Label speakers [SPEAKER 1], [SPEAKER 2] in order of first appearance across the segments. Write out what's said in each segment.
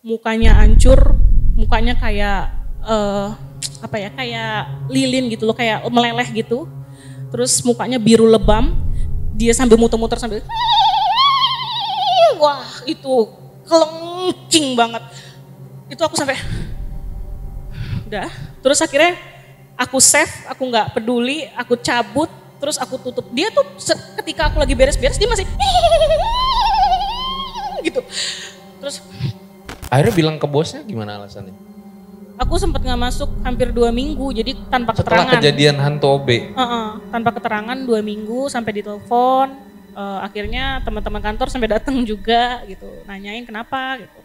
[SPEAKER 1] mukanya hancur, mukanya kayak kayak lilin gitu loh, kayak meleleh gitu. Terus mukanya biru lebam, dia sambil muter-muter sambil wah itu kelengcing banget. Itu aku sampai udah. Terus akhirnya aku save, aku nggak peduli, aku cabut, terus aku tutup. Dia tuh ketika aku lagi beres-beres dia masih gitu. Terus
[SPEAKER 2] akhirnya bilang ke bosnya gimana alasannya?
[SPEAKER 1] aku sempat nggak masuk hampir 2 minggu, jadi tanpa
[SPEAKER 2] Setelah
[SPEAKER 1] keterangan.
[SPEAKER 2] kejadian hantu OB?
[SPEAKER 1] Tanpa keterangan 2 minggu sampai ditelepon. Akhirnya teman-teman kantor sampai datang juga gitu, nanyain kenapa gitu.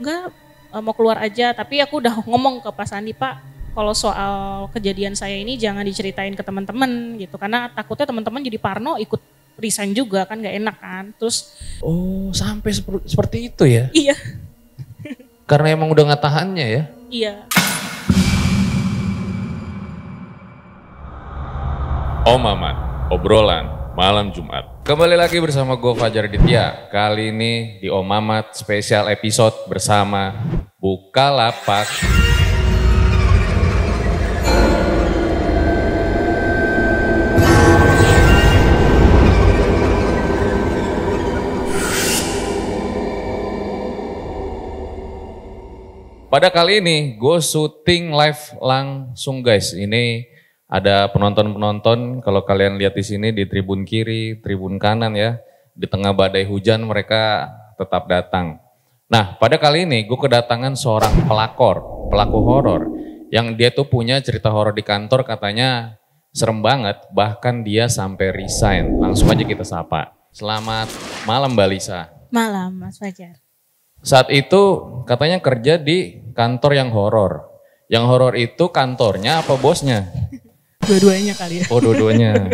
[SPEAKER 1] Enggak, mau keluar aja, tapi aku udah ngomong ke Pak Sandi, Pak, kalau soal kejadian saya ini jangan diceritain ke teman-teman gitu, karena takutnya teman-teman jadi parno ikut resign juga kan, nggak enak kan. Terus
[SPEAKER 2] sampai seperti itu ya?
[SPEAKER 1] Iya.
[SPEAKER 2] Karena emang udah nggak tahannya ya?
[SPEAKER 1] Iya.
[SPEAKER 2] Om Mamat, obrolan malam Jumat. Kembali lagi bersama gue Fajar Ditya. Kali ini di Om Mamat spesial episode bersama Bukalapak. Pada kali ini gue syuting live langsung guys. Ini ada penonton-penonton, kalau kalian lihat di sini di tribun kiri, tribun kanan ya. Di tengah badai hujan mereka tetap datang. Nah pada kali ini gue kedatangan seorang pelaku horor. Yang dia tuh punya cerita horor di kantor, katanya serem banget. Bahkan dia sampai resign. Langsung aja kita sapa. Selamat malam Mbak Lisa.
[SPEAKER 1] Malam Mas Fajar.
[SPEAKER 2] Saat itu katanya kerja di kantor yang horor. Yang horor itu kantornya apa bosnya?
[SPEAKER 1] Dua-duanya kali ya.
[SPEAKER 2] Oh dua-duanya.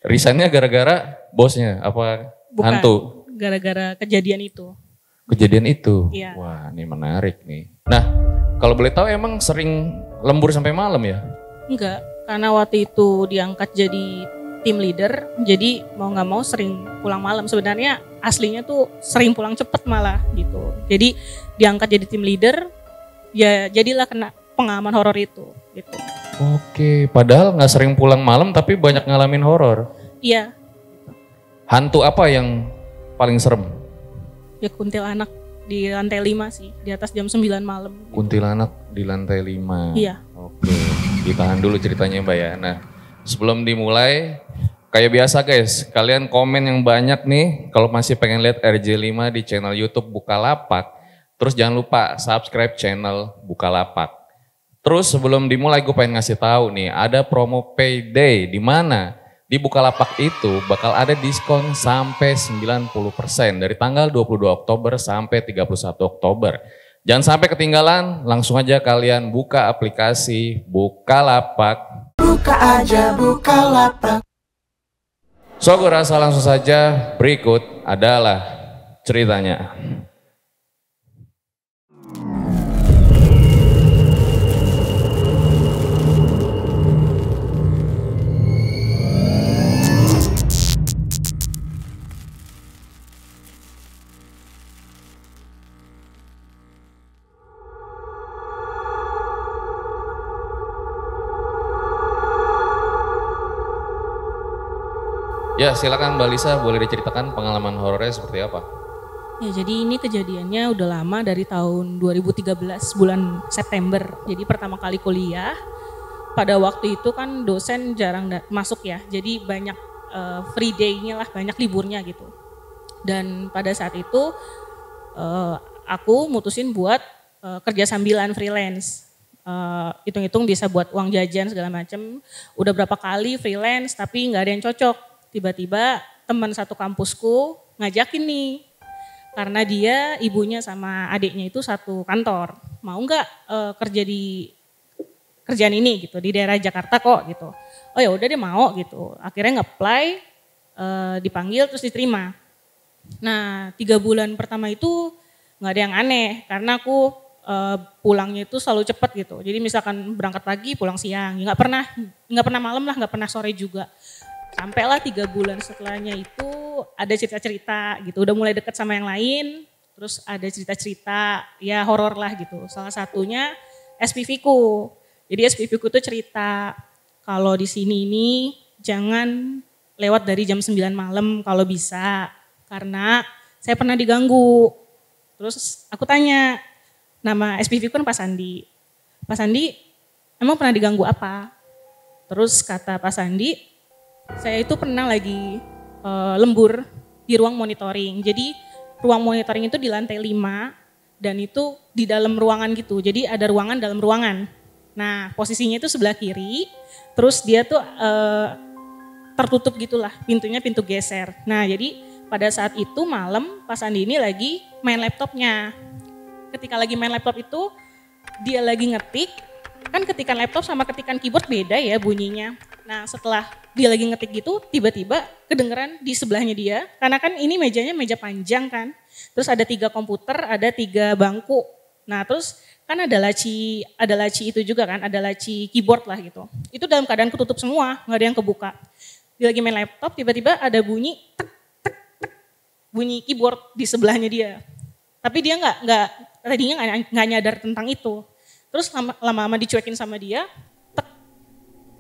[SPEAKER 2] Resignnya gara-gara bosnya apa?
[SPEAKER 1] Bukan,
[SPEAKER 2] hantu?
[SPEAKER 1] Gara-gara kejadian itu.
[SPEAKER 2] Kejadian itu?
[SPEAKER 1] Iya.
[SPEAKER 2] Wah ini menarik nih. Nah kalau boleh tahu emang sering lembur sampai malam ya?
[SPEAKER 1] Enggak, karena waktu itu diangkat jadi tim leader, jadi mau nggak mau sering pulang malam. Sebenarnya aslinya tuh sering pulang cepet malah gitu. Jadi diangkat jadi tim leader, ya jadilah kena pengalaman horor itu gitu.
[SPEAKER 2] Oke, padahal nggak sering pulang malam tapi banyak ngalamin horor.
[SPEAKER 1] Iya.
[SPEAKER 2] Hantu apa yang paling serem?
[SPEAKER 1] Ya kuntilanak di lantai 5 sih, di atas jam 9 malam.
[SPEAKER 2] Kuntilanak di lantai 5.
[SPEAKER 1] Iya.
[SPEAKER 2] Oke, ditahan dulu ceritanya Mbak ya. Nah sebelum dimulai, kayak biasa guys, kalian komen yang banyak nih kalau masih pengen lihat RJ5 di channel YouTube Bukalapak. Terus jangan lupa subscribe channel Bukalapak. Terus sebelum dimulai gue pengen ngasih tahu nih, ada promo payday di mana di Bukalapak itu bakal ada diskon sampai 90% dari tanggal 22 Oktober sampai 31 Oktober. Jangan sampai ketinggalan, langsung aja kalian buka aplikasi Bukalapak.
[SPEAKER 3] Buka aja Bukalapak.
[SPEAKER 2] So gue rasa langsung saja berikut adalah ceritanya. Ya silakan Mbak Lisa, boleh diceritakan pengalaman horornya seperti apa?
[SPEAKER 1] Ya jadi ini kejadiannya udah lama, dari tahun 2013 bulan September. Jadi pertama kali kuliah, pada waktu itu kan dosen jarang masuk ya. Jadi banyak free day-nya lah, banyak liburnya gitu. Dan pada saat itu aku mutusin buat kerja sambilan freelance. Hitung-hitung bisa buat uang jajan segala macem. Udah berapa kali freelance tapi nggak ada yang cocok. Tiba-tiba teman satu kampusku ngajakin nih, karena dia ibunya sama adiknya itu satu kantor, mau nggak kerja di kerjaan ini gitu di daerah Jakarta kok gitu. Oh ya udah deh mau gitu. Akhirnya nge-apply, dipanggil terus diterima. Nah 3 bulan pertama itu nggak ada yang aneh karena aku pulangnya itu selalu cepet gitu. Jadi misalkan berangkat pagi pulang siang, ya nggak pernah malam lah, nggak pernah sore juga. Sampailah 3 bulan setelahnya itu ada cerita-cerita gitu, udah mulai deket sama yang lain, Terus ada cerita-cerita ya horor lah gitu. Salah satunya SPV-ku. Jadi SPV-ku tuh cerita kalau di sini ini jangan lewat dari jam 9 malam kalau bisa. Karena saya pernah diganggu. Terus aku tanya, nama SPV-ku kan Pak Sandi. Pak Sandi emang pernah diganggu apa? Terus kata Pak Sandi, saya itu pernah lagi lembur di ruang monitoring. Jadi ruang monitoring itu di lantai 5 dan itu di dalam ruangan gitu. Jadi ada ruangan dalam ruangan. Nah posisinya itu sebelah kiri, terus dia tuh tertutup gitulah, pintunya pintu geser. Nah jadi pada saat itu malam Pak Sandi ini lagi main laptopnya. Ketika lagi main laptop itu dia lagi ngetik, kan ketikan laptop sama ketikan keyboard beda ya bunyinya. Nah setelah dia lagi ngetik gitu, tiba-tiba kedengeran di sebelahnya dia, karena kan ini mejanya meja panjang kan, terus ada 3 komputer, ada 3 bangku. Nah terus kan ada laci itu juga kan, ada laci keyboard lah gitu. Itu dalam keadaan ketutup semua, nggak ada yang kebuka. Dia lagi main laptop, tiba-tiba ada bunyi tek, tek, tek, bunyi keyboard di sebelahnya dia. Tapi dia tadinya nggak nyadar tentang itu. Terus lama-lama dicuekin sama dia, tek,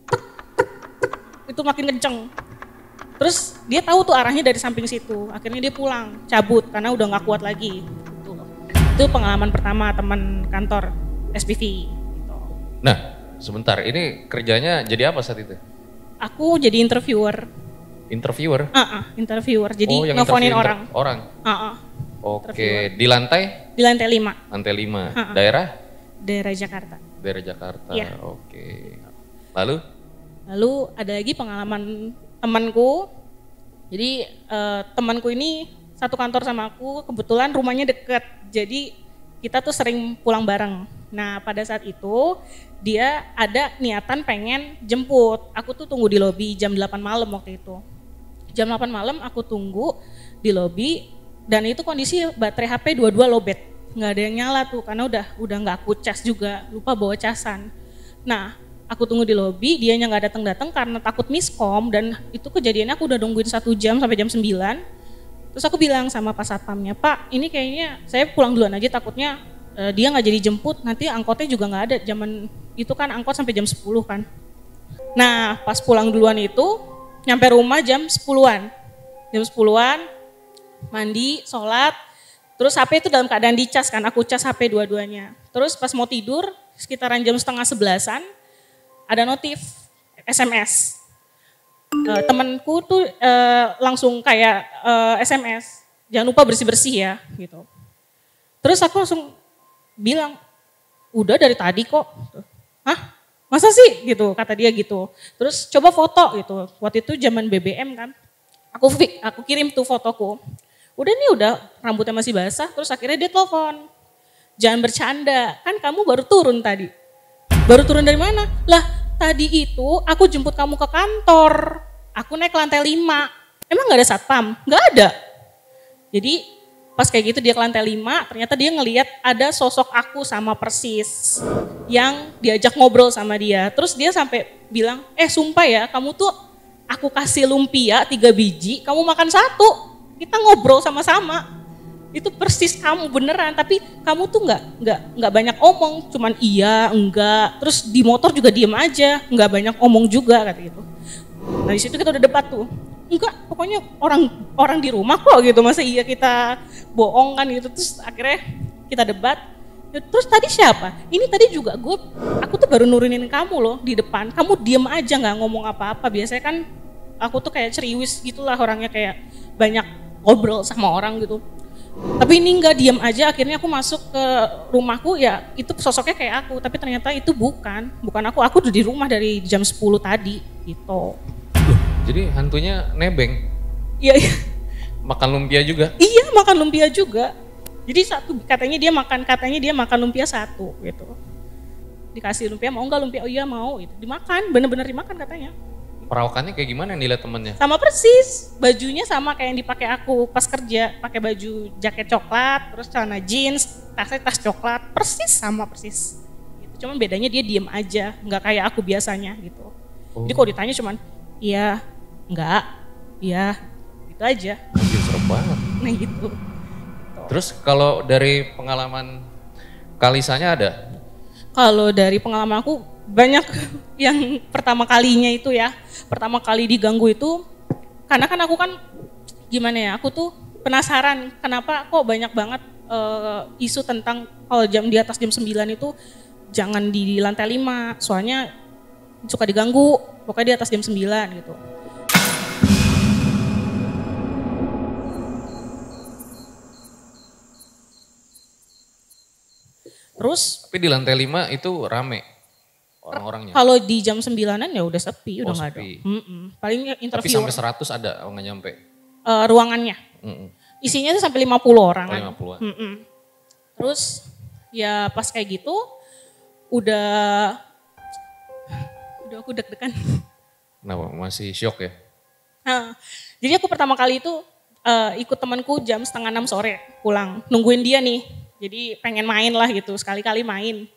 [SPEAKER 1] tek, tek, tek, itu makin kenceng. Terus dia tahu tuh arahnya dari samping situ. Akhirnya dia pulang, cabut karena udah nggak kuat lagi. Itu pengalaman pertama teman kantor SPV. Gitu.
[SPEAKER 2] Nah, sebentar, ini kerjanya jadi apa saat itu?
[SPEAKER 1] Aku jadi interviewer.
[SPEAKER 2] Interviewer?
[SPEAKER 1] Interviewer. Jadi
[SPEAKER 2] yang
[SPEAKER 1] nelfonin orang.
[SPEAKER 2] Oke, di lantai?
[SPEAKER 1] Di lantai 5.
[SPEAKER 2] Lantai 5. Daerah?
[SPEAKER 1] Daerah Jakarta.
[SPEAKER 2] Daerah Jakarta,
[SPEAKER 1] ya.
[SPEAKER 2] Oke. Lalu
[SPEAKER 1] ada lagi pengalaman temanku. Jadi temanku ini satu kantor sama aku, kebetulan rumahnya deket. Jadi kita tuh sering pulang bareng. Nah pada saat itu dia ada niatan pengen jemput. Aku tuh tunggu di lobi jam 8 malam waktu itu. Jam 8 malam aku tunggu di lobi dan itu kondisi baterai HP dua-dua lowbat. Nggak ada yang nyala tuh karena udah nggak aku cas juga, lupa bawa casan. Nah aku tunggu di lobi, dianya nggak datang karena takut miskom dan itu kejadiannya aku udah nungguin 1 jam sampai jam 9. Terus aku bilang sama Pak Satpamnya, Pak ini kayaknya saya pulang duluan aja takutnya dia nggak jadi jemput, nanti angkotnya juga nggak ada. Zaman itu kan angkot sampai jam 10 kan. Nah pas pulang duluan itu nyampe rumah jam 10-an. Jam 10-an mandi, sholat, terus HP itu dalam keadaan dicas kan, aku cas HP dua-duanya. Terus pas mau tidur sekitaran jam 10:30 ada notif SMS. Temanku tuh langsung kayak SMS, jangan lupa bersih-bersih ya gitu. Terus aku langsung bilang, udah dari tadi kok. Hah? Masa sih gitu, kata dia gitu. Terus coba foto gitu, waktu itu zaman BBM kan. Aku kirim tuh fotoku. Udah rambutnya masih basah, terus akhirnya dia telepon. Jangan bercanda, kan kamu baru turun tadi. Baru turun dari mana? Lah tadi itu aku jemput kamu ke kantor. Aku naik ke lantai 5. Emang gak ada satpam? Gak ada. Jadi pas kayak gitu dia ke lantai 5, ternyata dia ngelihat ada sosok aku sama persis. Yang diajak ngobrol sama dia. Terus dia sampai bilang, sumpah ya kamu tuh aku kasih lumpia 3 biji, kamu makan 1. Kita ngobrol sama-sama, itu persis kamu beneran, tapi kamu tuh nggak banyak omong, cuman iya, enggak, terus di motor juga diem aja, nggak banyak omong juga kata gitu. Nah di situ kita udah debat tuh, enggak, pokoknya orang di rumah kok gitu, masa iya kita bohong kan gitu, terus akhirnya kita debat. Terus tadi siapa? Ini tadi juga aku tuh baru nurunin kamu loh di depan, kamu diem aja nggak ngomong apa-apa. Biasanya kan aku tuh kayak ceriwis gitulah orangnya, kayak banyak ngobrol sama orang gitu. Tapi ini enggak, diam aja. Akhirnya aku masuk ke rumahku, ya itu sosoknya kayak aku, tapi ternyata itu bukan aku. Aku udah di rumah dari jam 10 tadi gitu.
[SPEAKER 2] Jadi hantunya nebeng?
[SPEAKER 1] Iya.
[SPEAKER 2] Makan lumpia juga?
[SPEAKER 1] Iya, makan lumpia juga. Jadi katanya dia makan lumpia 1 gitu. Dikasih lumpia, mau enggak lumpia? Oh iya mau, gitu. Dimakan, bener-bener dimakan katanya.
[SPEAKER 2] Perawakannya kayak gimana yang dilihat temennya?
[SPEAKER 1] Sama persis, bajunya sama kayak yang dipakai aku pas kerja, pakai baju jaket coklat, terus celana jeans, tasnya tas coklat, persis sama persis. Gitu. Cuman bedanya dia diem aja, nggak kayak aku biasanya gitu. Jadi kalau ditanya cuman iya, enggak, iya, gitu aja.
[SPEAKER 2] Anjir serem banget.
[SPEAKER 1] Nah gitu.
[SPEAKER 2] Terus kalau dari pengalaman Kalisanya ada?
[SPEAKER 1] Kalau dari pengalaman aku banyak yang pertama kalinya itu ya, pertama kali diganggu itu, karena kan aku kan gimana ya, aku tuh penasaran kenapa kok banyak banget isu tentang kalau jam di atas jam 9 itu jangan di lantai 5, soalnya suka diganggu, pokoknya di atas jam 9 gitu. Terus
[SPEAKER 2] tapi di lantai 5 itu rame orang-orangnya.
[SPEAKER 1] Kalau di jam 9-an ya udah sepi, udah nggak ada. Paling interview.
[SPEAKER 2] Tapi sampai 100 ada, nggak nyampe.
[SPEAKER 1] Ruangannya. Isinya tuh sampai 50 orang.
[SPEAKER 2] 50-an.
[SPEAKER 1] Terus ya pas kayak gitu udah aku deg-degan.
[SPEAKER 2] Kenapa? Masih shock ya?
[SPEAKER 1] Jadi aku pertama kali itu ikut temanku jam 5:30 sore pulang, nungguin dia nih. Jadi pengen main lah gitu, sekali-kali main.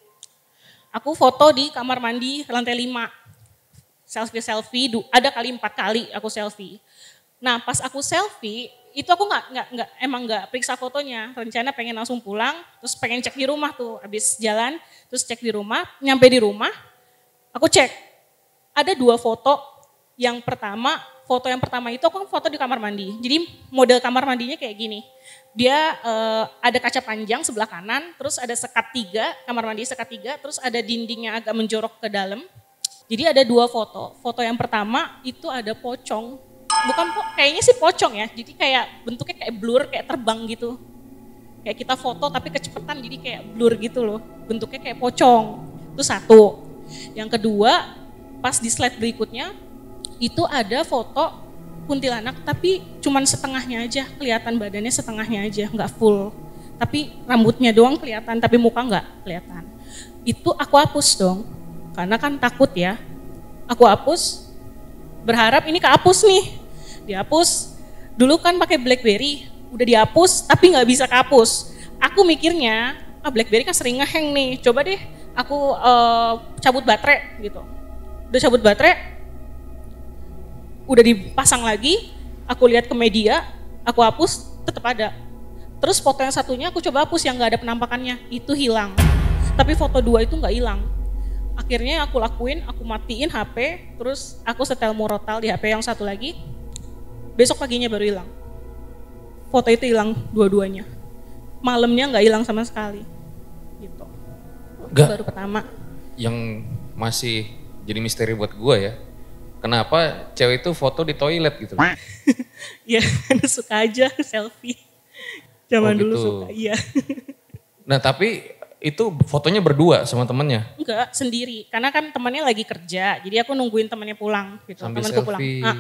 [SPEAKER 1] Aku foto di kamar mandi lantai 5. Selfie, ada kali 4 kali aku selfie. Nah pas aku selfie, itu aku emang nggak periksa fotonya. Rencana pengen langsung pulang, terus pengen cek di rumah tuh. Habis jalan, terus cek di rumah, nyampe di rumah, aku cek. Ada 2 foto, foto yang pertama itu aku foto di kamar mandi. Jadi model kamar mandinya kayak gini. Dia ada kaca panjang sebelah kanan, terus ada sekat 3, kamar mandi sekat 3, terus ada dindingnya agak menjorok ke dalam. Jadi ada 2 foto. Foto yang pertama itu ada pocong. Kayaknya sih pocong ya, jadi kayak bentuknya kayak blur, kayak terbang gitu. Kayak kita foto tapi kecepatan jadi kayak blur gitu loh. Bentuknya kayak pocong. Itu 1. Yang kedua, pas di slide berikutnya, itu ada foto kuntilanak tapi cuman setengahnya aja, kelihatan badannya setengahnya aja, nggak full. Tapi rambutnya doang kelihatan, tapi muka nggak kelihatan. Itu aku hapus dong, karena kan takut ya. Aku hapus, berharap ini kehapus nih. Dihapus, dulu kan pakai BlackBerry, udah dihapus tapi nggak bisa kehapus. Aku mikirnya, BlackBerry kan sering ngehang nih, coba deh aku cabut baterai gitu. Udah cabut baterai, udah dipasang lagi, aku lihat ke media, aku hapus, tetap ada. Terus foto yang satunya aku coba hapus yang gak ada penampakannya, itu hilang. Tapi foto 2 itu gak hilang. Akhirnya aku lakuin, aku matiin HP, terus aku setel murotal di HP yang satu lagi, besok paginya baru hilang. Foto itu hilang dua-duanya. Malamnya gak hilang sama sekali. Gitu. Baru pertama.
[SPEAKER 2] Yang masih jadi misteri buat gue ya, kenapa cewek itu foto di toilet gitu?
[SPEAKER 1] Ya, suka aja selfie. Zaman dulu
[SPEAKER 2] gitu.
[SPEAKER 1] suka, iya.
[SPEAKER 2] Nah tapi itu fotonya berdua sama temennya?
[SPEAKER 1] Enggak, sendiri. Karena kan temannya lagi kerja, jadi aku nungguin temannya pulang. Gitu.
[SPEAKER 2] Sambil
[SPEAKER 1] Temanku
[SPEAKER 2] selfie.
[SPEAKER 1] pulang.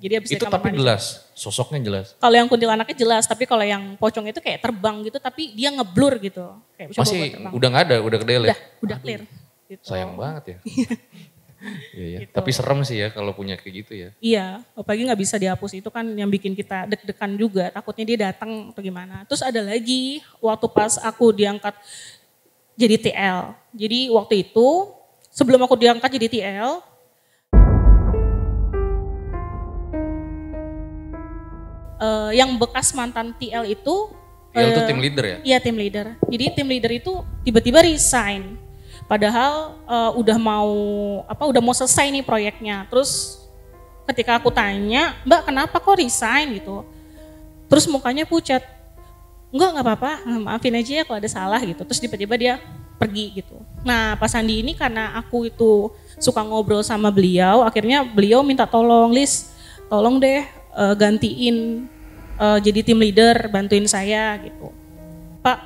[SPEAKER 1] Jadi habis
[SPEAKER 2] itu tapi jelas, sosoknya jelas?
[SPEAKER 1] Kalau yang kuntilanaknya jelas, tapi kalau yang pocong itu kayak terbang gitu, tapi dia ngeblur gitu. Kayak
[SPEAKER 2] masih udah gak ada, udah kedelek?
[SPEAKER 1] Udah clear. Gitu.
[SPEAKER 2] Sayang banget ya. Iya. Gitu. Tapi serem sih ya kalau punya kayak gitu ya.
[SPEAKER 1] Iya, apalagi nggak bisa dihapus, itu kan yang bikin kita deg-degan juga, takutnya dia datang atau gimana. Terus ada lagi waktu pas aku diangkat jadi TL. Jadi waktu itu sebelum aku diangkat jadi TL, yang bekas mantan TL itu
[SPEAKER 2] tim leader ya?
[SPEAKER 1] Iya, tim leader. Jadi tim leader itu tiba-tiba resign. Padahal udah mau selesai nih proyeknya. Terus ketika aku tanya, Mbak kenapa kok resign gitu. Terus mukanya pucat. Enggak apa-apa, maafin aja ya kalau ada salah gitu. Terus tiba-tiba dia pergi gitu. Nah Pak Sandi ini karena aku itu suka ngobrol sama beliau, akhirnya beliau minta tolong, Lis tolong deh gantiin jadi tim leader, bantuin saya gitu. Pak,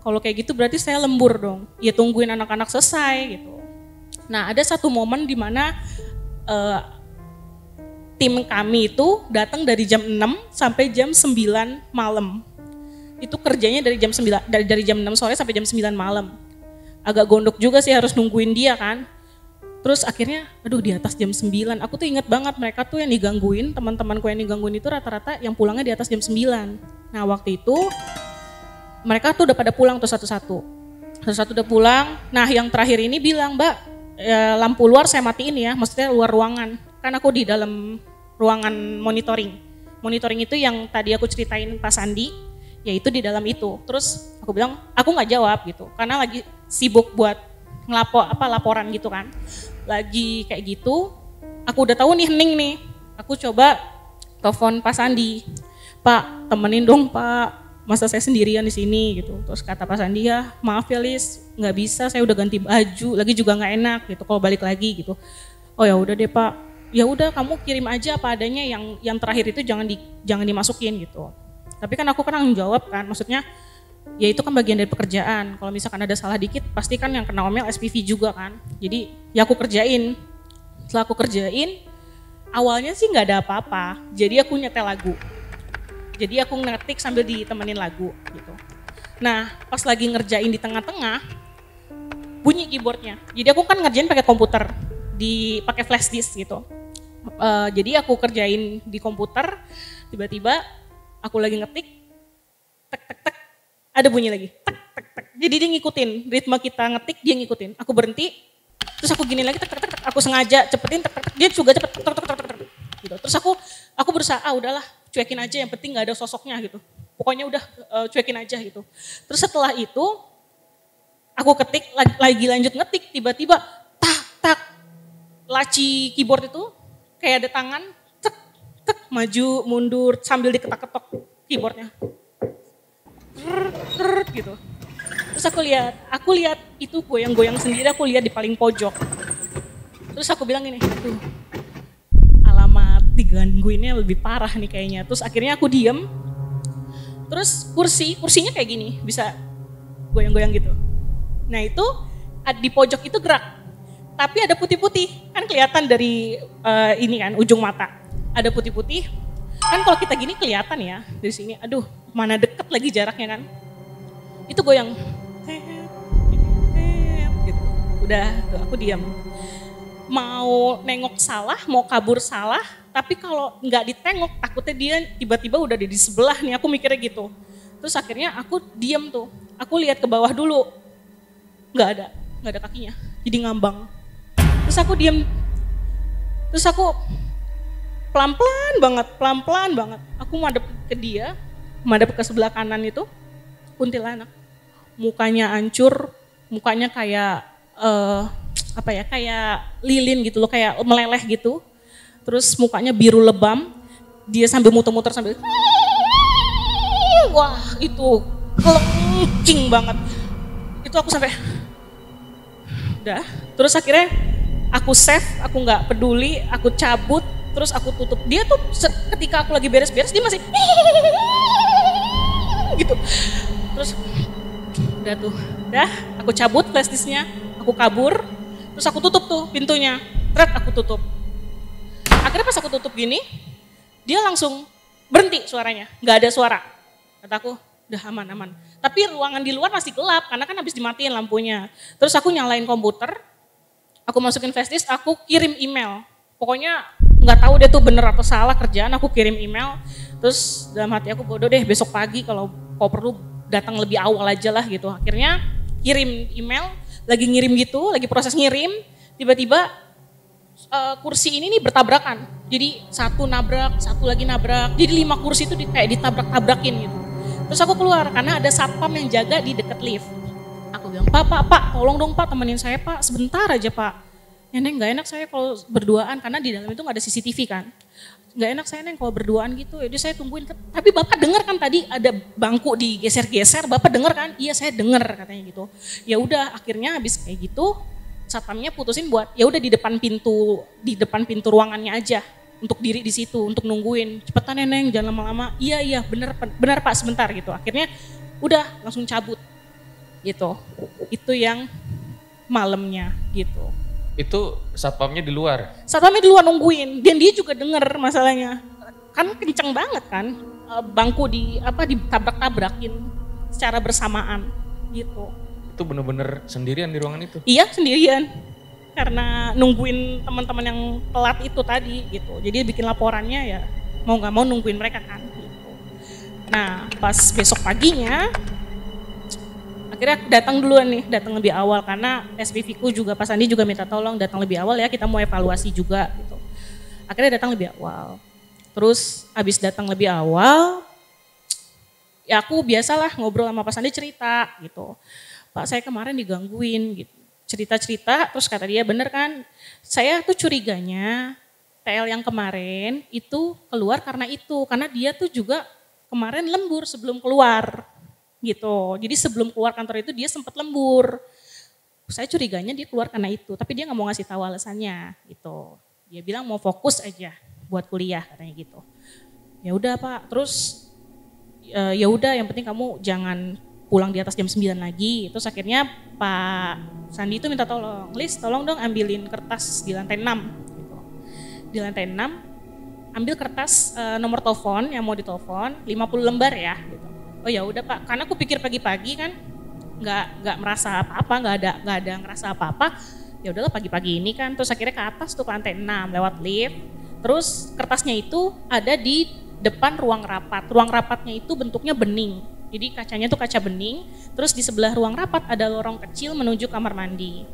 [SPEAKER 1] kalau kayak gitu berarti saya lembur dong. Ya tungguin anak-anak selesai gitu. Nah ada satu momen di mana tim kami itu datang dari jam 6 sampai jam 9 malam. Itu kerjanya dari jam 9 dari jam 6 sore sampai jam 9 malam. Agak gondok juga sih harus nungguin dia kan. Terus akhirnya di atas jam 9. Aku tuh inget banget mereka tuh yang digangguin, teman-temanku yang digangguin itu rata-rata yang pulangnya di atas jam 9. Nah waktu itu mereka tuh udah pada pulang tuh satu-satu. Satu-satu udah pulang. Nah yang terakhir ini bilang, Mbak lampu luar saya matiin ya, maksudnya luar ruangan. Kan aku di dalam ruangan monitoring. Monitoring itu yang tadi aku ceritain Pak Sandi, ya itu di dalam itu. Terus aku bilang aku nggak jawab gitu karena lagi sibuk buat laporan gitu kan. Lagi kayak gitu, aku udah tahu nih hening nih. Aku coba telepon Pak Sandi. Pak, temenin dong Pak. Masa saya sendirian di sini gitu. Terus kata Pak Sandi, ya maaf ya Lis, nggak bisa, saya udah ganti baju, lagi juga nggak enak gitu kalau balik lagi gitu. Oh ya udah deh Pak, ya udah kamu kirim aja apa adanya, yang terakhir itu jangan dimasukin gitu. Tapi kan aku kan tanggung jawab kan, maksudnya ya itu kan bagian dari pekerjaan. Kalau misalkan ada salah dikit, pasti kan yang kena omel SPV juga kan. Jadi ya aku kerjain. Setelah aku kerjain, awalnya sih nggak ada apa-apa. Jadi aku nyetel lagu. Jadi aku ngetik sambil ditemenin lagu gitu. Nah pas lagi ngerjain di tengah-tengah, bunyi keyboardnya. Jadi aku kan ngerjain pakai komputer, pakai flash disk gitu. Jadi aku kerjain di komputer, tiba-tiba aku lagi ngetik, tek tek tek, ada bunyi lagi, tek tek tek. Jadi dia ngikutin ritme kita ngetik, dia ngikutin. Aku berhenti, terus aku gini lagi, tek tek tek. Aku sengaja cepetin, tek tek tek. Dia juga cepet, tek tek tek tek. Gitu. Terus aku berusaha, udahlah cuekin aja, yang penting nggak ada sosoknya gitu. Pokoknya udah cuekin aja gitu. Terus setelah itu aku ketik lagi lanjut ngetik, tiba-tiba tak tak laci keyboard itu kayak ada tangan, tek tek maju mundur sambil diketok-ketok keyboardnya, gitu. Terus aku lihat itu goyang-goyang sendiri, aku lihat di paling pojok. Terus aku bilang gini, tuh alamat digangguinnya lebih parah nih kayaknya. Terus akhirnya aku diem. Terus kursinya kayak gini, bisa goyang-goyang gitu. Nah itu di pojok itu gerak, tapi ada putih-putih, kan kelihatan dari ini kan ujung mata. Ada putih-putih, kan kalau kita gini kelihatan ya dari sini. Aduh, mana deket lagi jaraknya kan. Itu goyang, gitu. Udah, tuh aku diam. Mau nengok salah, mau kabur salah, tapi kalau nggak ditengok takutnya dia tiba-tiba udah di sebelah nih, aku mikirnya gitu. Terus akhirnya aku diam tuh, aku lihat ke bawah dulu, nggak ada kakinya, jadi ngambang. Terus aku diam, terus aku pelan-pelan banget, aku madep ke dia, madep ke sebelah kanan itu, kuntilanak, mukanya hancur, mukanya kayak kayak lilin gitu loh, kayak meleleh gitu. Terus mukanya biru lebam, dia sambil muter-muter sambil, wah itu kelengking banget. Itu aku sampai, udah. Terus akhirnya aku save, aku nggak peduli, aku cabut, terus aku tutup. Dia tuh ketika aku lagi beres-beres dia masih gitu. Terus udah aku cabut flash disknya, aku kabur, terus aku tutup tuh pintunya, aku tutup. Akhirnya pas aku tutup gini, dia langsung berhenti suaranya, nggak ada suara. Kataku, udah aman. Tapi ruangan di luar masih gelap karena kan habis dimatiin lampunya. Terus aku nyalain komputer, aku masukin flash disk, aku kirim email. Pokoknya nggak tahu dia tuh bener atau salah kerjaan, aku kirim email. Terus dalam hati aku, bodoh deh besok pagi kalau perlu datang lebih awal aja lah gitu. Akhirnya kirim email, lagi ngirim gitu, lagi proses ngirim, tiba-tiba kursi ini nih bertabrakan. Jadi satu nabrak, satu lagi nabrak. Jadi 5 kursi itu kayak ditabrak-tabrakin gitu. Terus aku keluar karena ada satpam yang jaga di dekat lift. Aku bilang, Pak, tolong dong Pak, temenin saya Pak, sebentar aja Pak. Neng gak enak saya kalau berduaan karena di dalam itu gak ada CCTV kan. Gak enak saya Neng kalau berduaan gitu, jadi saya tungguin. Tapi Bapak dengar kan tadi ada bangku digeser-geser, Bapak dengar kan? Iya saya dengar katanya gitu. Ya udah akhirnya habis kayak gitu, satpamnya putusin buat ya udah di depan pintu ruangannya aja untuk diri di situ untuk nungguin. Cepetan Neng, jangan lama-lama. Iya benar Pak sebentar gitu. Akhirnya udah langsung cabut gitu. Itu yang malamnya gitu.
[SPEAKER 2] Itu satpamnya di luar?
[SPEAKER 1] Satpamnya di luar nungguin, dan dia juga denger masalahnya. Kan kenceng banget kan, bangku ditabrak-tabrakin secara bersamaan gitu.
[SPEAKER 2] Itu bener-bener sendirian di ruangan itu?
[SPEAKER 1] Iya sendirian, karena nungguin teman-teman yang telat itu tadi gitu. Jadi bikin laporannya ya mau gak mau nungguin mereka kan gitu. Nah pas besok paginya, akhirnya datang duluan nih, datang lebih awal karena SPV ku juga Pak Sandi juga minta tolong datang lebih awal ya, kita mau evaluasi juga gitu. Akhirnya datang lebih awal. Terus habis datang lebih awal, ya aku biasalah ngobrol sama Pak Sandi cerita gitu. Pak saya kemarin digangguin gitu. Cerita-cerita terus kata dia bener kan saya tuh curiganya TL yang kemarin itu keluar karena itu. Karena dia tuh juga kemarin lembur sebelum keluar gitu. Jadi sebelum keluar kantor itu dia sempat lembur. Saya curiganya dia keluar karena itu. Tapi dia gak mau ngasih tahu alasannya gitu. Dia bilang mau fokus aja buat kuliah katanya gitu. Ya udah Pak, terus ya udah yang penting kamu jangan pulang di atas jam 9 lagi. Terus akhirnya Pak Sandi itu minta tolong, Lis tolong dong ambilin kertas di lantai 6 gitu. Di lantai 6 ambil kertas nomor telepon yang mau ditelepon 50 lembar ya gitu. Oh ya udah Pak, karena aku pikir pagi-pagi kan nggak merasa apa-apa, nggak ada ngerasa apa-apa. Ya udahlah pagi-pagi ini kan, terus akhirnya ke atas tuh ke lantai 6 lewat lift. Terus kertasnya itu ada di depan ruang rapat. Ruang rapatnya itu bentuknya bening. Jadi kacanya tuh kaca bening. Terus di sebelah ruang rapat ada lorong kecil menuju kamar mandi.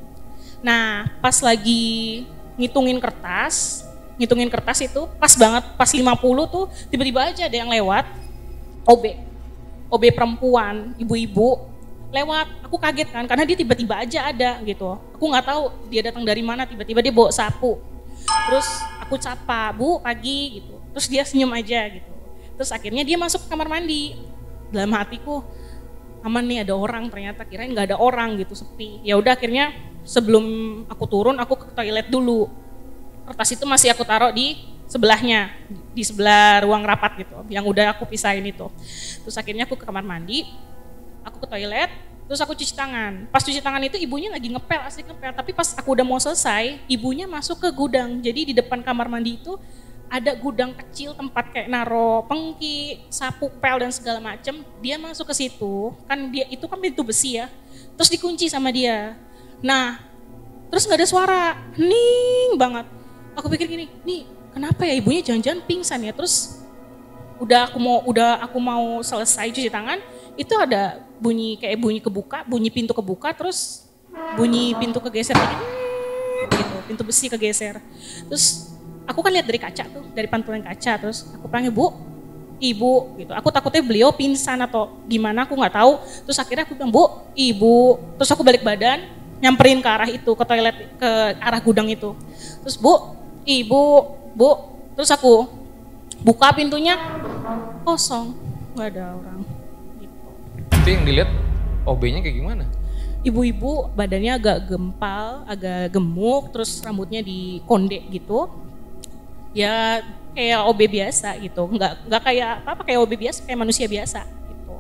[SPEAKER 1] Nah pas lagi ngitungin kertas itu pas banget, pas 50 tuh tiba-tiba aja ada yang lewat. OB perempuan, ibu-ibu lewat. Aku kaget kan karena dia tiba-tiba aja ada gitu. Aku nggak tahu dia datang dari mana, tiba-tiba dia bawa sapu. Terus aku sapa, Bu pagi gitu. Terus dia senyum aja gitu. Terus akhirnya dia masuk ke kamar mandi. Dalam hatiku, aman nih ada orang, ternyata kirain nggak ada orang gitu, sepi. Ya udah akhirnya sebelum aku turun aku ke toilet dulu. Kertas itu masih aku taruh di sebelahnya, di sebelah ruang rapat gitu, yang udah aku pisahin itu. Terus akhirnya aku ke kamar mandi, aku ke toilet, terus aku cuci tangan. Pas cuci tangan itu ibunya lagi ngepel, asik ngepel. Tapi pas aku udah mau selesai, ibunya masuk ke gudang. Jadi di depan kamar mandi itu ada gudang kecil tempat kayak naro pengki, sapu, pel dan segala macem. Dia masuk ke situ, kan dia itu kan pintu besi ya. Terus dikunci sama dia. Nah, terus nggak ada suara, hening banget. Aku pikir gini, nih kenapa ya ibunya jangan-jangan pingsan ya. Terus udah aku mau selesai cuci tangan, itu ada bunyi kayak bunyi kebuka, bunyi pintu kebuka, terus bunyi pintu kegeser gitu, pintu besi kegeser. Terus aku kan lihat dari kaca tuh, dari pantulan kaca, terus aku panggil Bu, Ibu gitu. Aku takutnya beliau pingsan atau gimana, aku nggak tahu. Terus akhirnya aku bilang Bu, Ibu. Terus aku balik badan, nyamperin ke arah itu, ke toilet, ke arah gudang itu. Terus Bu, Ibu, Bu. Terus aku buka pintunya, kosong, nggak ada orang. Gitu.
[SPEAKER 2] Itu yang dilihat OB-nya kayak gimana?
[SPEAKER 1] Ibu-ibu badannya agak gempal, agak gemuk, terus rambutnya dikonde gitu. Ya kayak OB biasa gitu, nggak kayak apa kayak OB biasa, kayak manusia biasa gitu.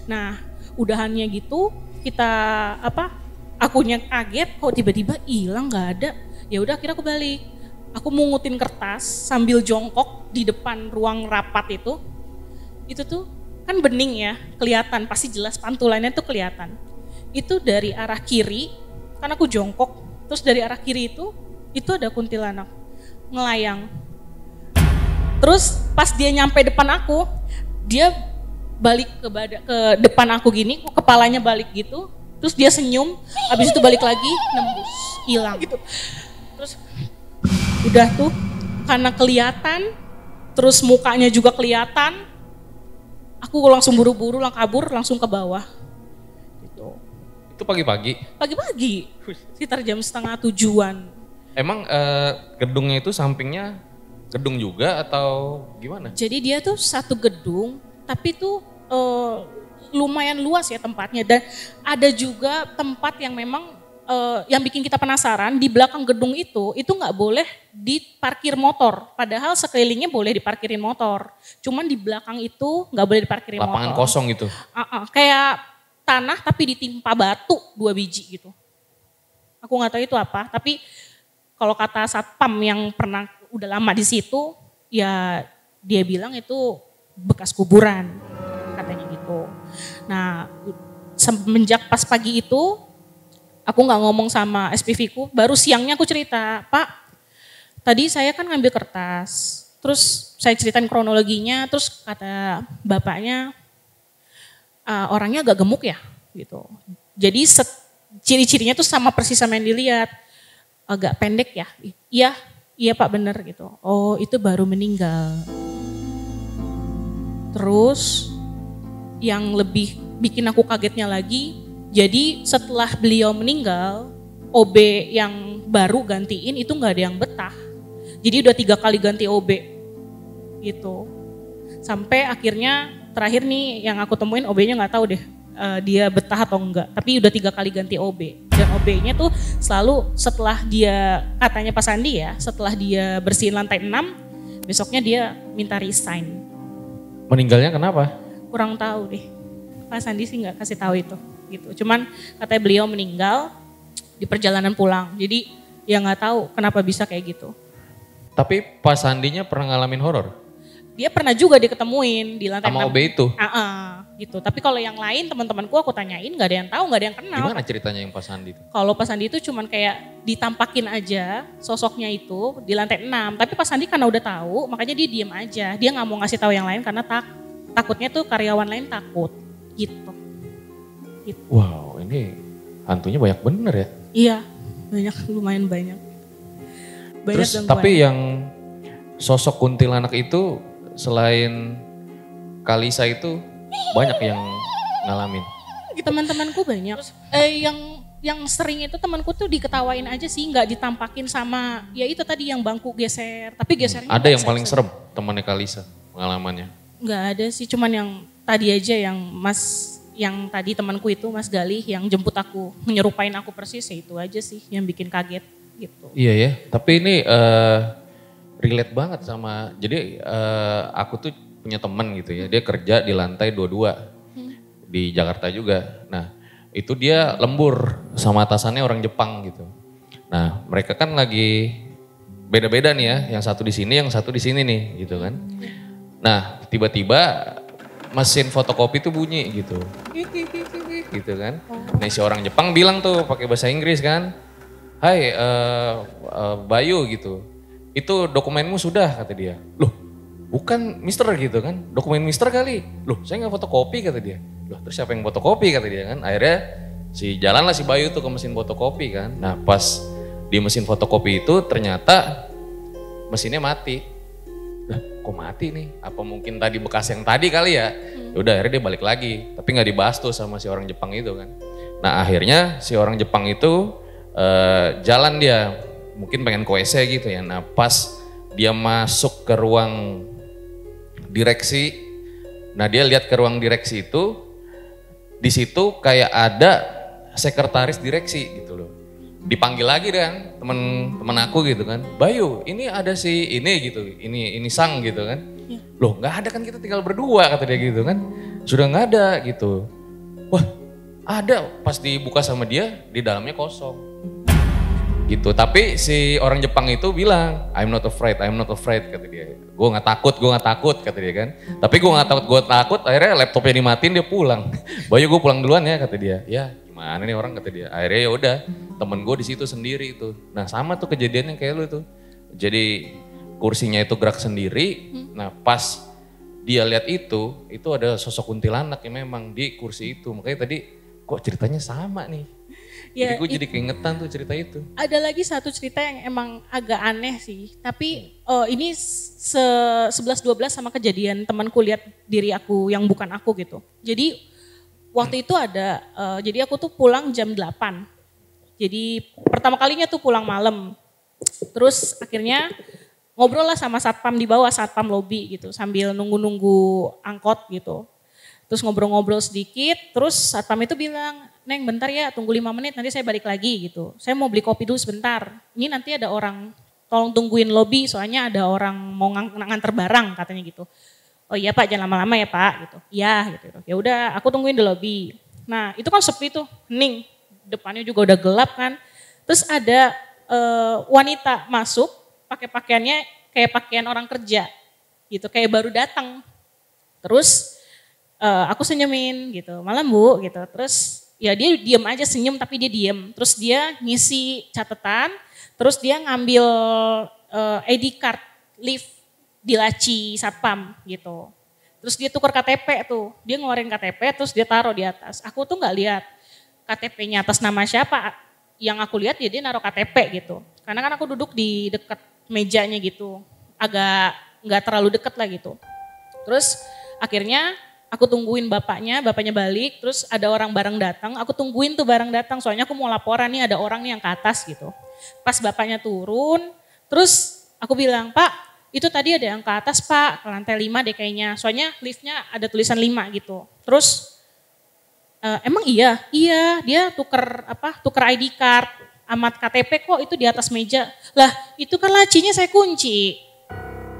[SPEAKER 1] Nah udahannya gitu kita akunya kaget kok tiba-tiba hilang nggak ada. Ya udah akhirnya aku balik, aku mungutin kertas sambil jongkok di depan ruang rapat itu tuh kan bening ya, kelihatan pasti jelas pantulannya tuh kelihatan. Itu dari arah kiri, kan aku jongkok, terus dari arah kiri itu ada kuntilanak ngelayang. Terus pas dia nyampe depan aku, dia balik ke depan aku gini, kepalanya balik gitu, terus dia senyum, habis itu balik lagi, nembus, hilang. Gitu. Terus udah tuh, karena kelihatan, terus mukanya juga kelihatan, aku langsung buru-buru, kabur, langsung ke bawah. Gitu.
[SPEAKER 2] Itu pagi-pagi?
[SPEAKER 1] Pagi-pagi, sekitar jam 6:30-an.
[SPEAKER 2] Emang gedungnya itu sampingnya gedung juga atau gimana?
[SPEAKER 1] Jadi dia tuh satu gedung, tapi tuh lumayan luas ya tempatnya. Dan ada juga tempat yang memang yang bikin kita penasaran, di belakang gedung itu nggak boleh diparkir motor. Padahal sekelilingnya boleh diparkirin motor. Cuman di belakang itu nggak boleh diparkirin motor.
[SPEAKER 2] Lapangan kosong gitu?
[SPEAKER 1] Kayak tanah tapi ditimpa batu 2 biji gitu. Aku nggak tahu itu apa, tapi kalau kata satpam yang pernah udah lama di situ, ya dia bilang itu bekas kuburan, katanya gitu. Nah, semenjak pas pagi itu, aku nggak ngomong sama SPV-ku, baru siangnya aku cerita, Pak, tadi saya kan ngambil kertas, terus saya ceritain kronologinya, terus kata bapaknya, orangnya agak gemuk ya, gitu. Jadi ciri-cirinya tuh sama persis sama yang dilihat, agak pendek ya, Iya Pak bener gitu. Oh itu baru meninggal. Terus yang lebih bikin aku kagetnya lagi, jadi setelah beliau meninggal, OB yang baru gantiin itu nggak ada yang betah. Jadi udah 3 kali ganti OB gitu. Sampai akhirnya terakhir nih yang aku temuin OB-nya nggak tahu deh dia betah atau enggak. Tapi udah 3 kali ganti OB. Dan OB-nya tuh selalu setelah dia, katanya Pak Sandi ya, setelah dia bersihin lantai 6, besoknya dia minta resign.
[SPEAKER 2] Meninggalnya kenapa?
[SPEAKER 1] Kurang tahu deh. Pak Sandi sih nggak kasih tahu itu. Gitu. Cuman katanya beliau meninggal di perjalanan pulang. Jadi ya nggak tahu kenapa bisa kayak gitu.
[SPEAKER 2] Tapi Pak Sandinya pernah ngalamin horor?
[SPEAKER 1] Dia pernah juga diketemuin di lantai 6.
[SPEAKER 2] Sama OB itu?
[SPEAKER 1] Gitu. Tapi kalau yang lain teman-temanku aku tanyain nggak ada yang tahu, nggak ada yang kenal.
[SPEAKER 2] Gimana ceritanya yang Pak Sandi itu?
[SPEAKER 1] Kalau Pak Sandi itu cuman kayak ditampakin aja sosoknya itu di lantai 6. Tapi Pak Sandi karena udah tahu makanya dia diem aja. Dia nggak mau ngasih tahu yang lain karena takutnya tuh karyawan lain takut gitu.
[SPEAKER 2] Wow, ini hantunya banyak bener ya?
[SPEAKER 1] Iya, banyak, lumayan banyak.
[SPEAKER 2] Terus
[SPEAKER 1] gangguan.
[SPEAKER 2] tapi yang sosok kuntilanak itu selain Kalisa itu banyak yang ngalamin.
[SPEAKER 1] Teman-temanku banyak. Yang sering itu temanku tuh diketawain aja sih, nggak ditampakin sama ya itu tadi yang bangku geser. Tapi gesernya
[SPEAKER 2] Ada yang paling serem temannya Kalisa pengalamannya?
[SPEAKER 1] Nggak ada sih, cuman yang tadi aja yang tadi temanku itu Mas Galih yang jemput aku, menyerupain aku persis, ya itu aja sih yang bikin kaget gitu.
[SPEAKER 2] Iya ya, tapi ini relate banget sama, jadi aku tuh punya temen gitu ya, dia kerja di lantai 22 di Jakarta juga. Nah itu dia lembur sama atasannya orang Jepang gitu. Nah mereka kan lagi beda-beda nih ya, yang satu di sini, yang satu di sini nih gitu kan. Nah tiba-tiba mesin fotokopi tuh bunyi gitu. Gitu kan. Nah si orang Jepang bilang tuh pakai bahasa Inggris kan. Hai Bayu gitu. Itu dokumenmu sudah kata dia. Loh bukan mister gitu kan. Dokumen mister kali. Loh saya gak fotokopi kata dia. Loh terus siapa yang fotokopi kata dia kan. Akhirnya jalanlah si Bayu tuh ke mesin fotokopi kan. Nah pas di mesin fotokopi itu ternyata mesinnya mati. Lah kok mati nih? Apa mungkin tadi bekas yang tadi kali ya? Udah akhirnya dia balik lagi, tapi nggak dibahas tuh sama si orang Jepang itu kan. Nah akhirnya si orang Jepang itu jalan dia, mungkin pengen ke WC gitu ya. Nah pas dia masuk ke ruang direksi, nah dia lihat ke ruang direksi itu, di situ kayak ada sekretaris direksi gitu loh. Dipanggil lagi kan temen aku gitu kan, Bayu ini ada si ini gitu, ini Sang gitu kan. Loh nggak ada kan, kita tinggal berdua kata dia gitu kan. Sudah nggak ada gitu. Wah ada, pas dibuka sama dia di dalamnya kosong gitu. Tapi si orang Jepang itu bilang I'm not afraid kata dia. Gue nggak takut kata dia kan. Tapi gue nggak takut, akhirnya laptopnya dimatiin dia pulang. Bayu gue pulang duluan ya kata dia. Ya gimana nih orang kata dia. Akhirnya ya udah temen gue di situ sendiri itu. Nah sama tuh kejadiannya kayak lu tuh. Jadi kursinya itu gerak sendiri. Nah pas dia lihat itu ada sosok kuntilanak yang memang di kursi itu. Makanya tadi kok ceritanya sama nih.
[SPEAKER 1] Ya,
[SPEAKER 2] jadi gue jadi keingetan tuh cerita itu.
[SPEAKER 1] Ada lagi satu cerita yang emang agak aneh sih. Tapi ini 11-12 sama kejadian temanku lihat diri aku yang bukan aku gitu. Jadi waktu itu ada, jadi aku tuh pulang jam 8. Jadi pertama kalinya tuh pulang malam. Terus akhirnya ngobrol lah sama satpam di bawah, satpam lobby gitu. Sambil nunggu-nunggu angkot gitu. Terus ngobrol-ngobrol sedikit, terus satpam itu bilang, Neng bentar ya tunggu 5 menit nanti saya balik lagi gitu. Saya mau beli kopi dulu sebentar. Ini nanti ada orang, tolong tungguin lobby soalnya ada orang mau nganter barang katanya gitu. Oh iya Pak jangan lama-lama ya Pak gitu. Iya gitu. Ya udah aku tungguin di lobby. Nah itu kan sepi tuh, hening. Depannya juga udah gelap kan. Terus ada wanita masuk pakai pakaiannya kayak pakaian orang kerja gitu. Kayak baru datang. Terus aku senyumin gitu, malam Bu gitu. Terus ya dia diem aja senyum tapi dia diem. Terus dia ngisi catatan, terus dia ngambil ID card lift di laci satpam gitu. Terus dia tukar KTP tuh, dia ngeluarin KTP terus dia taruh di atas. Aku tuh nggak lihat KTP-nya atas nama siapa. Yang aku lihat ya dia naruh KTP gitu. Karena kan aku duduk di dekat mejanya gitu, agak nggak terlalu deket lah gitu. Terus akhirnya Aku tungguin bapaknya balik, terus ada orang bareng datang, aku tungguin tuh bareng datang, soalnya aku mau laporan nih ada orang nih yang ke atas gitu. Pas bapaknya turun, terus aku bilang, Pak itu tadi ada yang ke atas Pak, ke lantai 5 deh kayaknya, soalnya liftnya ada tulisan 5 gitu. Terus emang iya dia tuker ID card, amat KTP kok itu di atas meja. Lah itu kan lacinya saya kunci.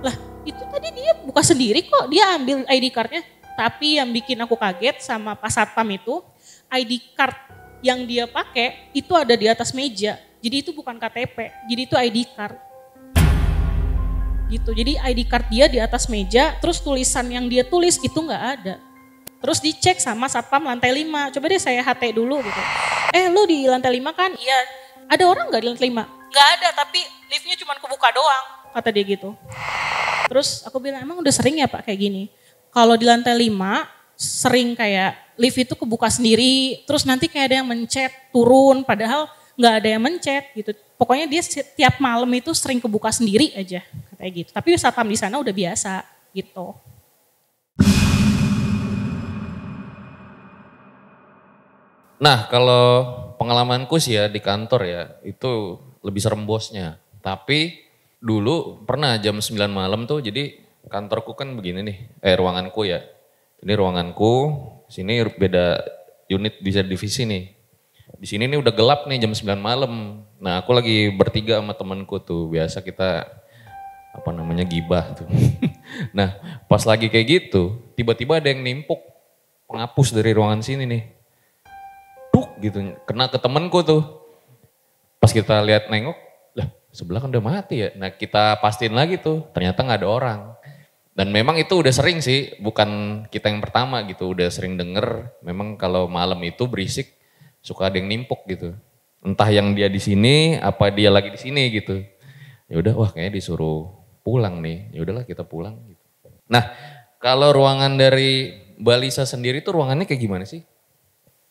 [SPEAKER 1] Lah itu tadi dia buka sendiri kok, dia ambil ID cardnya. Tapi yang bikin aku kaget sama Pak Satpam itu, ID card yang dia pakai itu ada di atas meja. Jadi itu bukan KTP, jadi itu ID card. Gitu, jadi ID card dia di atas meja, terus tulisan yang dia tulis itu nggak ada. Terus dicek sama Satpam lantai 5, coba deh saya HT dulu gitu. Lu di lantai 5 kan? Iya, ada orang nggak di lantai 5? Nggak ada, tapi liftnya cuma kebuka doang, kata dia gitu. Terus aku bilang, emang udah sering ya Pak kayak gini? Kalau di lantai 5 sering kayak lift itu kebuka sendiri, terus nanti kayak ada yang mencet turun, padahal nggak ada yang mencet gitu. Pokoknya dia setiap malam itu sering kebuka sendiri aja, katanya gitu. Tapi satpam di sana udah biasa gitu.
[SPEAKER 2] Nah kalau pengalamanku sih ya di kantor ya, itu lebih serem bosnya. Tapi dulu pernah jam 9 malam tuh, jadi kantorku kan begini nih, ruanganku ya. Ini ruanganku, sini beda unit, bisa divisi nih. Di sini nih udah gelap nih jam 9 malam. Nah aku lagi bertiga sama temanku tuh, biasa kita gibah tuh. Nah pas lagi kayak gitu, tiba-tiba ada yang nimpuk penghapus dari ruangan sini nih. Duk gitu, kena ke temanku tuh. Pas kita lihat nengok, lah sebelah kan udah mati ya. Nah kita pastiin lagi tuh, ternyata gak ada orang. Dan memang itu udah sering sih, bukan kita yang pertama gitu, udah sering denger. Memang kalau malam itu berisik, suka ada yang nimpuk gitu. Entah yang dia di sini, apa dia lagi di sini gitu. Ya udah, wah kayaknya disuruh pulang nih. Ya udahlah kita pulang. Gitu. Nah, kalau ruangan dari Mbak Lisa sendiri tuh ruangannya kayak gimana sih?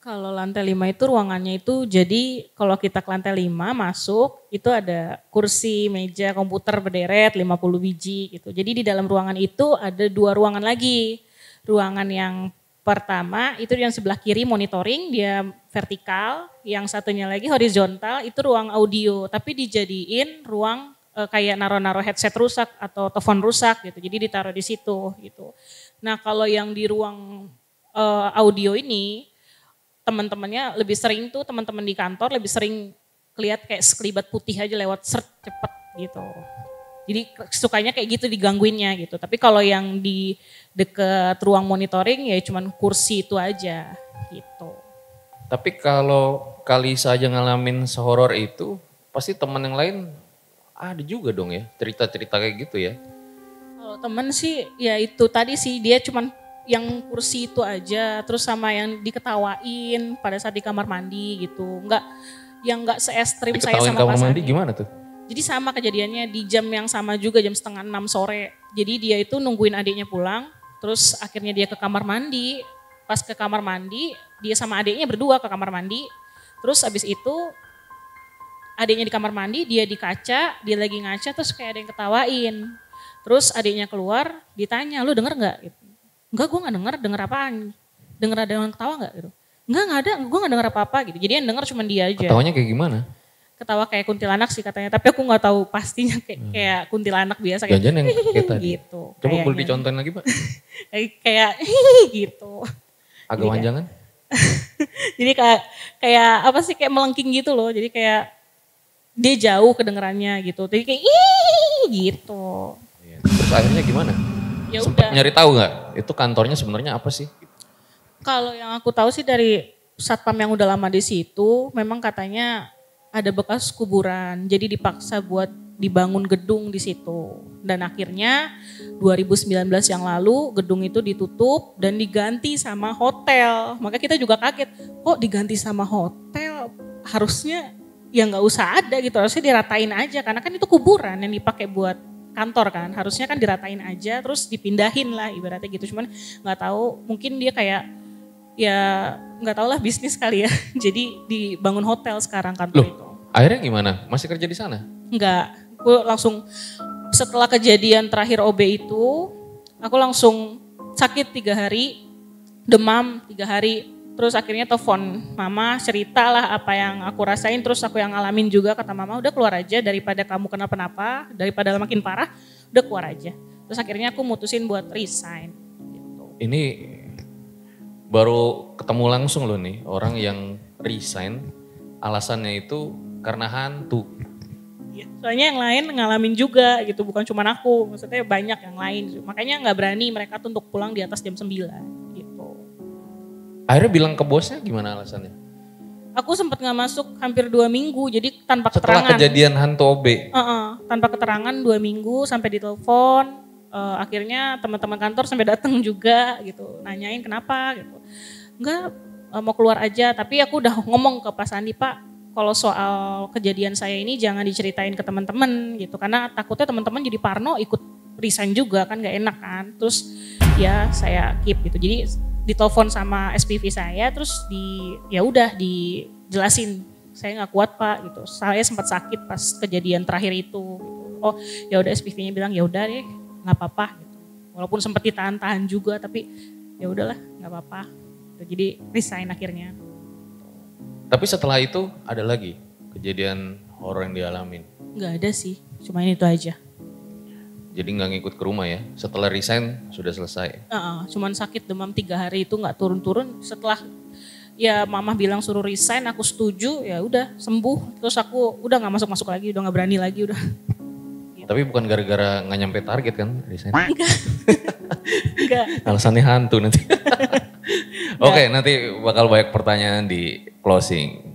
[SPEAKER 1] Kalau lantai 5 itu ruangannya itu jadi kalau kita ke lantai 5 masuk itu ada kursi, meja, komputer berderet 50 biji gitu. Jadi di dalam ruangan itu ada 2 ruangan lagi. Ruangan yang pertama itu yang sebelah kiri monitoring, dia vertikal. Yang satunya lagi horizontal itu ruang audio. Tapi dijadiin ruang kayak naro-naro headset rusak atau telepon rusak gitu. Jadi ditaruh di situ gitu. Nah kalau yang di ruang audio ini teman-temannya lebih sering tuh, teman-teman di kantor lebih sering lihat kayak sekelibat putih aja lewat cepet gitu. Jadi sukanya kayak gitu digangguinnya gitu. Tapi kalau yang di deket ruang monitoring ya cuman kursi itu aja gitu.
[SPEAKER 2] Tapi kalau Kalisa aja ngalamin sehoror itu, pasti teman yang lain ada juga dong ya, cerita-cerita kayak gitu ya.
[SPEAKER 1] Kalau temen sih ya itu tadi sih, dia cuman yang kursi itu aja, terus sama yang diketawain pada saat di kamar mandi gitu. Enggak se-ekstrim saya sama
[SPEAKER 2] kamar
[SPEAKER 1] Mas
[SPEAKER 2] mandi
[SPEAKER 1] Andi.
[SPEAKER 2] gimana tuh?
[SPEAKER 1] Jadi sama kejadiannya di jam yang sama juga, jam 5:30 sore. Jadi dia itu nungguin adiknya pulang, terus akhirnya dia ke kamar mandi. Pas ke kamar mandi, dia sama adiknya berdua ke kamar mandi. Terus abis itu adiknya di kamar mandi, dia di kaca, dia lagi ngaca terus kayak ada yang ketawain. Terus adiknya keluar, ditanya, lu denger gak? Gitu. Enggak, gue gak denger apaan? Denger ada yang ketawa gak? Gitu. Enggak ada, gue gak denger apa-apa gitu. Jadi yang denger cuma dia aja.
[SPEAKER 2] Ketawanya kayak gimana?
[SPEAKER 1] Ketawa kayak kuntilanak sih katanya, tapi aku gak tahu pastinya kayak kuntilanak biasa.
[SPEAKER 2] Jangan-jangan yang kayak tadi.
[SPEAKER 1] Gitu.
[SPEAKER 2] Coba boleh dicontohin lagi Pak?
[SPEAKER 1] kayak gitu.
[SPEAKER 2] Agak wanjangan?
[SPEAKER 1] Jadi kayak apa sih, kayak melengking gitu loh. Jadi kayak dia jauh kedengerannya gitu. Jadi kayak gitu.
[SPEAKER 2] Terus akhirnya gimana?
[SPEAKER 1] Ya
[SPEAKER 2] Sempet
[SPEAKER 1] udah.
[SPEAKER 2] nyari tahu nggak? Itu kantornya sebenarnya apa sih?
[SPEAKER 1] Kalau yang aku tahu sih dari satpam yang udah lama di situ, memang katanya ada bekas kuburan. Jadi dipaksa buat dibangun gedung di situ. Dan akhirnya 2019 yang lalu gedung itu ditutup dan diganti sama hotel. Maka kita juga kaget, kok diganti sama hotel? Harusnya ya nggak usah ada gitu, harusnya diratain aja. Karena kan itu kuburan yang dipakai buat kantor kan, harusnya kan diratain aja terus dipindahin lah ibaratnya gitu. Cuman nggak tahu, mungkin dia kayak ya nggak tahu lah, bisnis kali ya. Jadi dibangun hotel sekarang kantor itu.
[SPEAKER 2] Akhirnya gimana? Masih kerja di sana?
[SPEAKER 1] Enggak, aku langsung setelah kejadian terakhir OB itu, aku langsung sakit 3 hari, demam 3 hari. Terus akhirnya telepon mama, cerita lah apa yang aku rasain, terus aku yang ngalamin juga. Kata mama, udah keluar aja daripada kamu kenapa-napa, daripada makin parah, udah keluar aja. Terus akhirnya aku mutusin buat resign. Gitu.
[SPEAKER 2] Ini baru ketemu langsung loh nih, orang yang resign alasannya itu karena hantu.
[SPEAKER 1] Soalnya yang lain ngalamin juga gitu, bukan cuma aku, maksudnya banyak yang lain. Makanya gak berani mereka tuh untuk pulang di atas jam 9 gitu.
[SPEAKER 2] Akhirnya bilang ke bosnya gimana alasannya?
[SPEAKER 1] Aku sempat gak masuk hampir 2 minggu, jadi tanpa
[SPEAKER 2] Setelah
[SPEAKER 1] keterangan.
[SPEAKER 2] kejadian hantu OB?
[SPEAKER 1] Tanpa keterangan 2 minggu sampai ditelepon. Akhirnya teman-teman kantor sampai datang juga gitu, nanyain kenapa gitu. Enggak, mau keluar aja, tapi aku udah ngomong ke Pak Sandi, Pak, kalau soal kejadian saya ini jangan diceritain ke teman-teman gitu, karena takutnya teman-teman jadi parno ikut resign juga kan, gak enak kan. Terus ya saya keep gitu, jadi ditelepon sama SPV saya, terus ya udah dijelasin saya nggak kuat Pak gitu, saya sempat sakit pas kejadian terakhir itu gitu. Oh ya udah, SPV-nya bilang ya udah deh nggak apa-apa gitu, walaupun sempat ditahan-tahan juga tapi ya udahlah nggak apa-apa gitu. Jadi resign akhirnya.
[SPEAKER 2] Tapi setelah itu ada lagi kejadian horor yang dialamin?
[SPEAKER 1] Nggak ada sih, cuma itu aja.
[SPEAKER 2] Jadi nggak ngikut ke rumah ya? Setelah resign sudah selesai?
[SPEAKER 1] Cuman sakit demam 3 hari itu nggak turun-turun. Setelah ya mama bilang suruh resign, aku setuju, ya udah sembuh. Terus aku udah nggak masuk-masuk lagi, udah nggak berani lagi udah.
[SPEAKER 2] Tapi bukan gara-gara nggak nyampe target kan resign?
[SPEAKER 1] Enggak.
[SPEAKER 2] Alasannya hantu nanti. Oke, nanti bakal banyak pertanyaan di closing.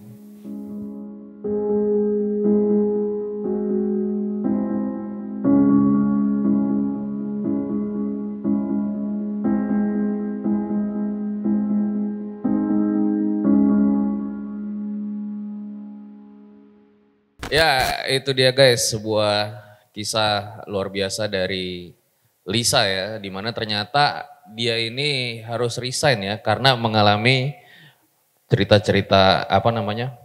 [SPEAKER 2] Ya, itu dia guys, sebuah kisah luar biasa dari Lisa ya, dimana ternyata dia ini harus resign ya karena mengalami cerita-cerita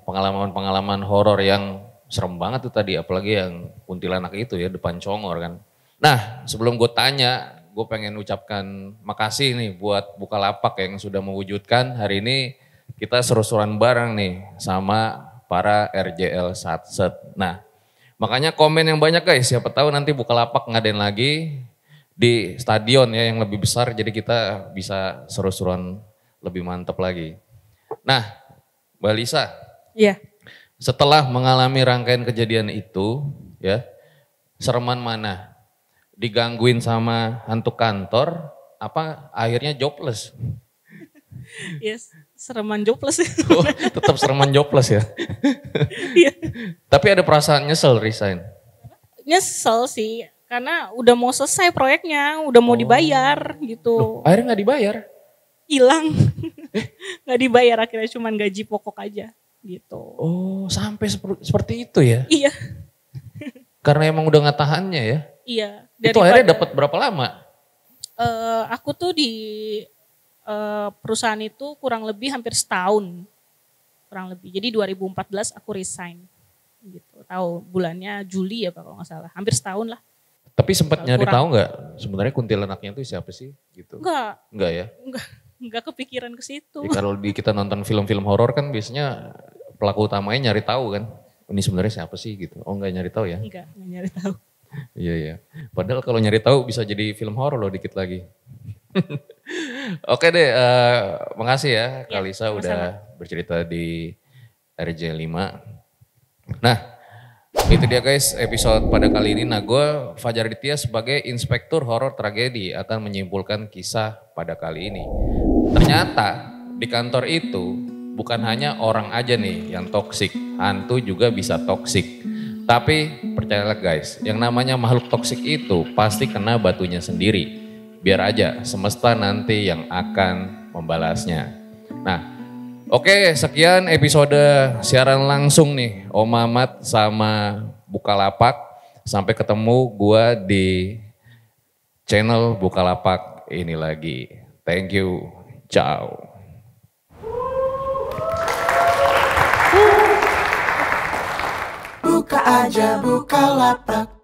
[SPEAKER 2] pengalaman-pengalaman horor yang serem banget tuh tadi, apalagi yang kuntilanak itu ya depan congor kan. Nah, sebelum gue tanya, gue pengen ucapkan makasih nih buat Bukalapak yang sudah mewujudkan hari ini kita seru-seruan bareng nih sama para RJL Satset. Nah, makanya komen yang banyak guys, siapa tahu nanti Bukalapak ngadain lagi di stadion ya yang lebih besar, jadi kita bisa seru-seruan lebih mantap lagi. Nah, Mbak Lisa,
[SPEAKER 1] Iya.
[SPEAKER 2] Setelah mengalami rangkaian kejadian itu, ya, sereman mana? Digangguin sama hantu kantor, apa akhirnya jobless?
[SPEAKER 1] Yes, sereman jobless.
[SPEAKER 2] Oh, tetap sereman jobless ya?
[SPEAKER 1] Iya.
[SPEAKER 2] Tapi ada perasaan nyesel resign?
[SPEAKER 1] Nyesel sih, karena udah mau selesai proyeknya, udah mau dibayar gitu.
[SPEAKER 2] Loh, akhirnya nggak dibayar?
[SPEAKER 1] Hilang, nggak dibayar akhirnya, cuman gaji pokok aja gitu.
[SPEAKER 2] Oh, sampai seperti itu ya?
[SPEAKER 1] Iya.
[SPEAKER 2] Karena emang udah nggak tahannya ya?
[SPEAKER 1] Iya.
[SPEAKER 2] Itu akhirnya dapat berapa lama?
[SPEAKER 1] Aku tuh di perusahaan itu kurang lebih hampir setahun, kurang lebih. Jadi 2014 aku resign, gitu. Tahu bulannya Juli ya Pak kalau nggak salah, hampir setahun lah.
[SPEAKER 2] Tapi sempat nyari tahu nggak sebenarnya kuntilanaknya itu siapa sih? Gitu. Enggak ya?
[SPEAKER 1] Enggak kepikiran ke situ.
[SPEAKER 2] Ya, kalau kita nonton film-film horor kan biasanya pelaku utamanya nyari tahu kan, ini sebenarnya siapa sih gitu. Oh enggak nyari tahu ya?
[SPEAKER 1] Enggak nyari tahu.
[SPEAKER 2] Iya iya. Padahal kalau nyari tahu bisa jadi film horor loh dikit lagi. Oke deh, makasih ya Kak Lisa udah bercerita di RJ5. Nah, itu dia guys episode pada kali ini. Nah, gue Fajar Ditya sebagai inspektur horor tragedi akan menyimpulkan kisah pada kali ini. Ternyata di kantor itu bukan hanya orang aja nih yang toksik, hantu juga bisa toksik. Tapi percayalah guys, yang namanya makhluk toksik itu pasti kena batunya sendiri. Biar aja semesta nanti yang akan membalasnya. Nah, oke, sekian episode siaran langsung nih Om Mamat sama Bukalapak. Sampai ketemu gua di channel Bukalapak ini lagi. Thank you. Ciao.
[SPEAKER 3] Buka aja Bukalapak.